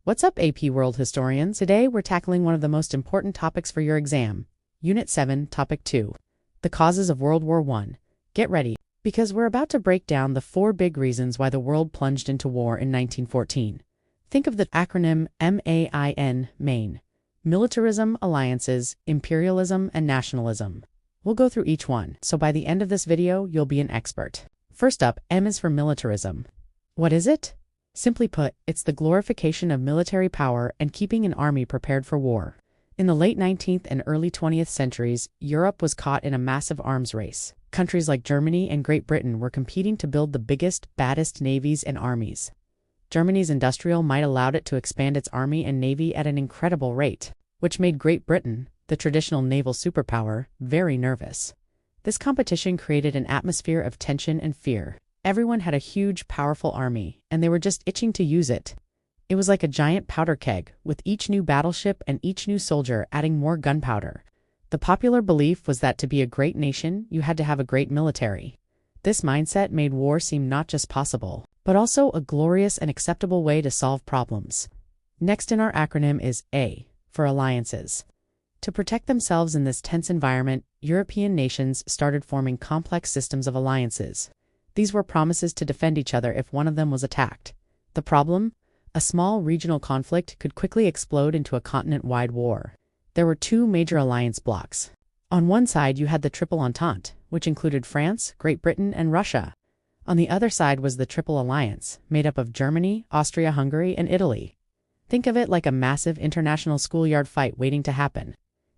What's up, AP World Historians? Today we're tackling one of the most important topics for your exam. Unit 7, Topic 2. The Causes of World War I. Get ready, because we're about to break down the 4 big reasons why the world plunged into war in 1914. Think of the acronym MAIN, MAIN. Militarism, alliances, imperialism, and nationalism. We'll go through each one, so by the end of this video, you'll be an expert. First up, M is for militarism. What is it? Simply put, it's the glorification of military power and keeping an army prepared for war. In the late 19th and early 20th centuries, Europe was caught in a massive arms race. Countries like Germany and Great Britain were competing to build the biggest, baddest navies and armies. Germany's industrial might allowed it to expand its army and navy at an incredible rate, which made Great Britain, the traditional naval superpower, very nervous. This competition created an atmosphere of tension and fear. Everyone had a huge, powerful army, and they were just itching to use it. It was like a giant powder keg, with each new battleship and each new soldier adding more gunpowder. The popular belief was that to be a great nation, you had to have a great military. This mindset made war seem not just possible, but also a glorious and acceptable way to solve problems. Next in our acronym is A, for alliances. To protect themselves in this tense environment, European nations started forming complex systems of alliances. These were promises to defend each other if one of them was attacked. The problem? A small regional conflict could quickly explode into a continent-wide war. There were 2 major alliance blocks. On one side, you had the Triple Entente, which included France, Great Britain, and Russia. On the other side was the Triple Alliance, made up of Germany, Austria-Hungary, and Italy. Think of it like a massive international schoolyard fight waiting to happen.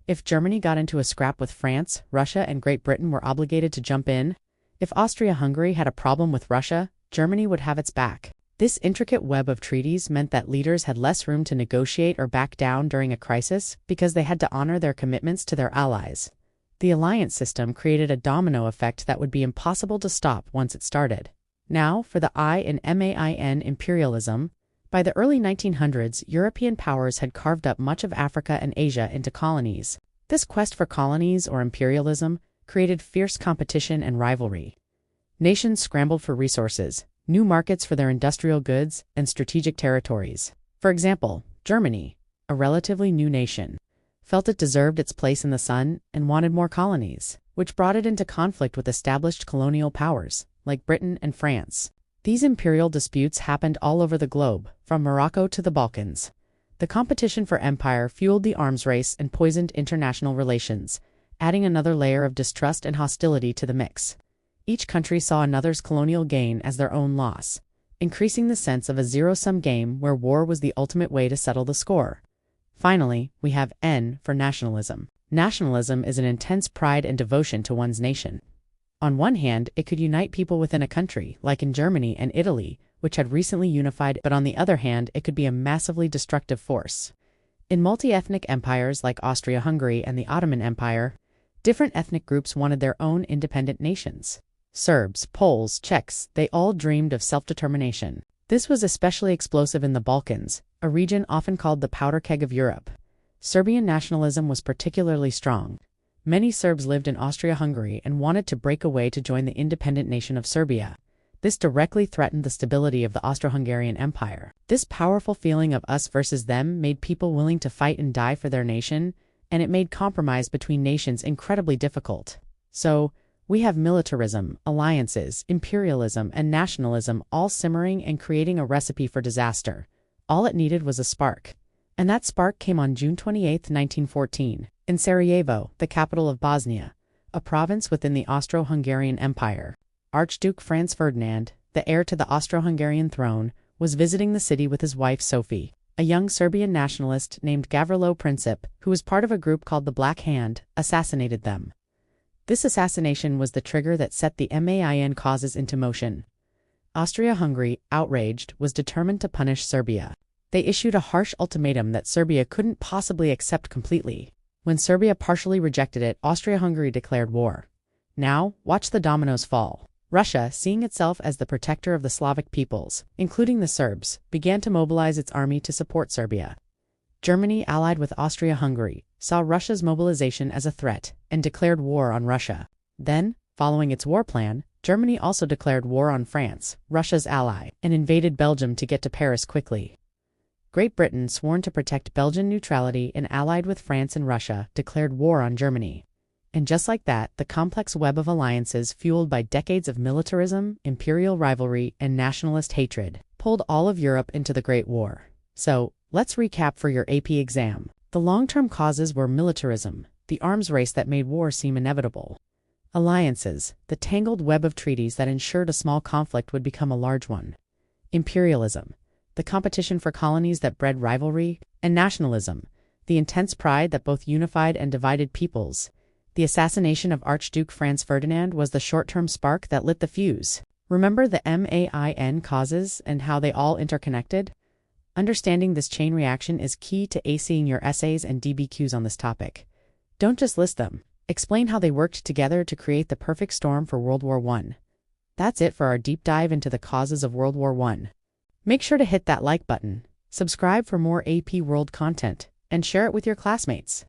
If Germany got into a scrap with France, Russia, and Great Britain were obligated to jump in. If Austria-Hungary had a problem with Russia, Germany would have its back. This intricate web of treaties meant that leaders had less room to negotiate or back down during a crisis because they had to honor their commitments to their allies. The alliance system created a domino effect that would be impossible to stop once it started. Now, for the I in MAIN, imperialism. By the early 1900s, European powers had carved up much of Africa and Asia into colonies. This quest for colonies, or imperialism, created fierce competition and rivalry. Nations scrambled for resources, new markets for their industrial goods, and strategic territories. For example, Germany, a relatively new nation, felt it deserved its place in the sun and wanted more colonies, which brought it into conflict with established colonial powers, like Britain and France. These imperial disputes happened all over the globe, from Morocco to the Balkans. The competition for empire fueled the arms race and poisoned international relations, adding another layer of distrust and hostility to the mix. Each country saw another's colonial gain as their own loss, increasing the sense of a zero-sum game where war was the ultimate way to settle the score. Finally, we have N for nationalism. Nationalism is an intense pride and devotion to one's nation. On one hand, it could unite people within a country, like in Germany and Italy, which had recently unified, but on the other hand, it could be a massively destructive force. In multi-ethnic empires like Austria-Hungary and the Ottoman Empire, different ethnic groups wanted their own independent nations. Serbs, Poles, Czechs, they all dreamed of self-determination. This was especially explosive in the Balkans, a region often called the powder keg of Europe. Serbian nationalism was particularly strong. Many Serbs lived in Austria-Hungary and wanted to break away to join the independent nation of Serbia. This directly threatened the stability of the Austro-Hungarian Empire. This powerful feeling of us versus them made people willing to fight and die for their nation, and it made compromise between nations incredibly difficult. So, we have militarism, alliances, imperialism, and nationalism all simmering and creating a recipe for disaster. All it needed was a spark. And that spark came on June 28, 1914, in Sarajevo, the capital of Bosnia, a province within the Austro-Hungarian Empire. Archduke Franz Ferdinand, the heir to the Austro-Hungarian throne, was visiting the city with his wife Sophie. A young Serbian nationalist named Gavrilo Princip, who was part of a group called the Black Hand, assassinated them. This assassination was the trigger that set the MAIN causes into motion. Austria-Hungary, outraged, was determined to punish Serbia. They issued a harsh ultimatum that Serbia couldn't possibly accept completely. When Serbia partially rejected it, Austria-Hungary declared war. Now, watch the dominoes fall. Russia, seeing itself as the protector of the Slavic peoples, including the Serbs, began to mobilize its army to support Serbia. Germany, allied with Austria-Hungary, saw Russia's mobilization as a threat and declared war on Russia. Then, following its war plan, Germany also declared war on France, Russia's ally, and invaded Belgium to get to Paris quickly. Great Britain, sworn to protect Belgian neutrality and allied with France and Russia, declared war on Germany. And just like that, the complex web of alliances fueled by decades of militarism, imperial rivalry, and nationalist hatred pulled all of Europe into the Great War. So, let's recap for your AP exam. The long-term causes were militarism, the arms race that made war seem inevitable. Alliances, the tangled web of treaties that ensured a small conflict would become a large one. Imperialism, the competition for colonies that bred rivalry. And nationalism, the intense pride that both unified and divided peoples. The assassination of Archduke Franz Ferdinand was the short-term spark that lit the fuse. Remember the main causes and how they all interconnected? Understanding this chain reaction is key to acing your essays and DBQs on this topic. Don't just list them. Explain how they worked together to create the perfect storm for World War I. That's it for our deep dive into the causes of World War I. Make sure to hit that like button, subscribe for more AP World content, and share it with your classmates.